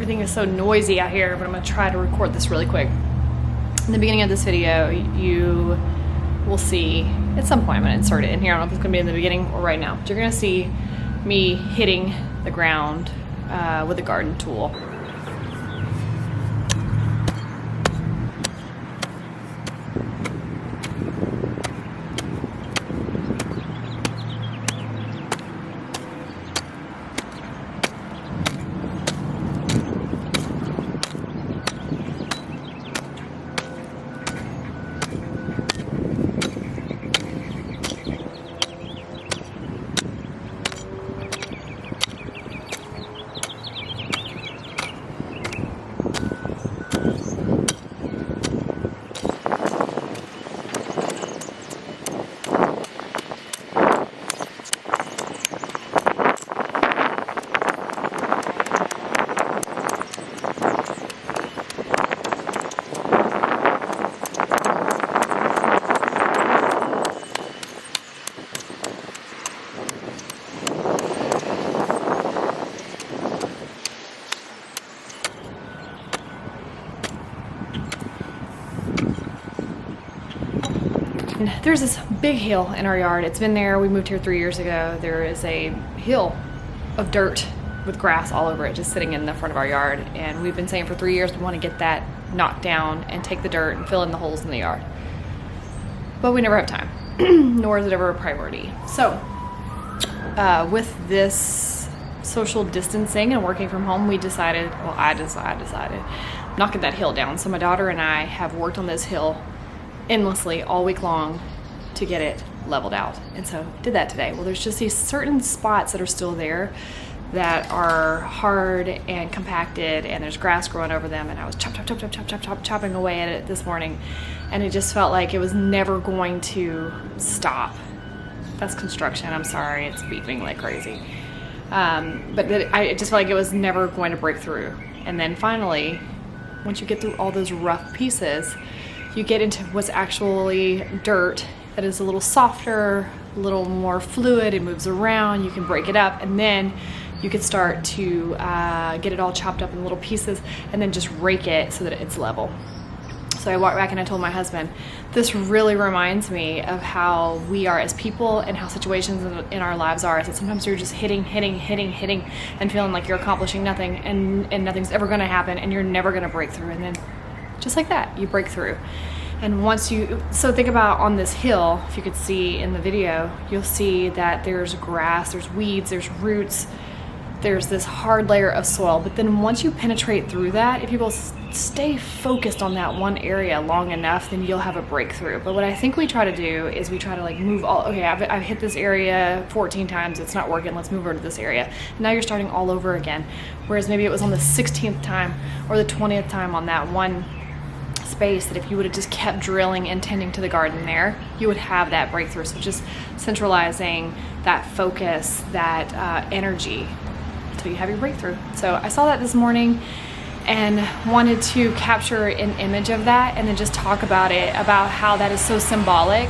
everything is so noisy out here, but I'm gonna try to record this really quick. In the beginning of this video, you will see, at some point I'm gonna insert it in here, I don't know if it's gonna be in the beginning or right now, but you're gonna see me hitting the ground with a garden tool. There's this big hill in our yard. It's been there. We moved here 3 years ago. There is a hill of dirt with grass all over it, just sitting in the front of our yard. And we've been saying for 3 years we want to get that knocked down and take the dirt and fill in the holes in the yard. But we never have time, nor is it ever a priority. So with this social distancing and working from home, we decided, well, I decided, knocking that hill down. So my daughter and I have worked on this hill endlessly all week long to get it leveled out, and so did that today. Well, there's just these certain spots that are still there that are hard and compacted, and there's grass growing over them, and I was chopping away at it this morning, and it just felt like it was never going to stop. That's construction, I'm sorry, it's beeping like crazy. But I just felt like it was never going to break through. And then finally, once you get through all those rough pieces, you get into what's actually dirt that is a little softer, a little more fluid, it moves around, you can break it up, and then you can start to get it all chopped up in little pieces and then just rake it so that it's level. So I walked back and I told my husband, this really reminds me of how we are as people and how situations in our lives are. I said, sometimes you're just hitting and feeling like you're accomplishing nothing, and nothing's ever gonna happen, and you're never gonna break through, and then just like that, you break through. And so think about on this hill, if you could see in the video, you'll see that there's grass, there's weeds, there's roots, there's this hard layer of soil. But then once you penetrate through that, if you will stay focused on that one area long enough, then you'll have a breakthrough. But what I think we try to do is we try to like move all, okay, I've hit this area 14 times, it's not working, let's move over to this area. And now you're starting all over again. Whereas maybe it was on the 16th time or the 20th time on that one space that if you would have just kept drilling and tending to the garden there, you would have that breakthrough. So just centralizing that focus, that energy, until you have your breakthrough. So I saw that this morning and wanted to capture an image of that and then just talk about it, about how that is so symbolic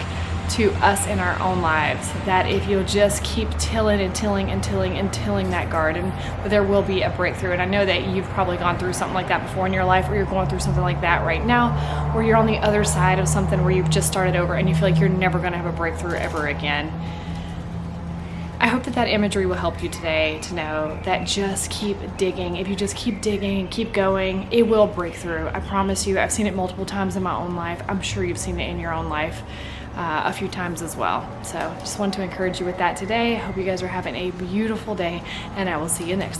to us in our own lives, that if you'll just keep tilling that garden, there will be a breakthrough. And I know that you've probably gone through something like that before in your life, or you're going through something like that right now, or you're on the other side of something where you've just started over and you feel like you're never going to have a breakthrough ever again. I hope that imagery will help you today to know that just keep digging. If you just keep digging and keep going, it will break through. I promise you. I've seen it multiple times in my own life. I'm sure you've seen it in your own life a few times as well. So just wanted to encourage you with that today. I hope you guys are having a beautiful day, and I will see you next time.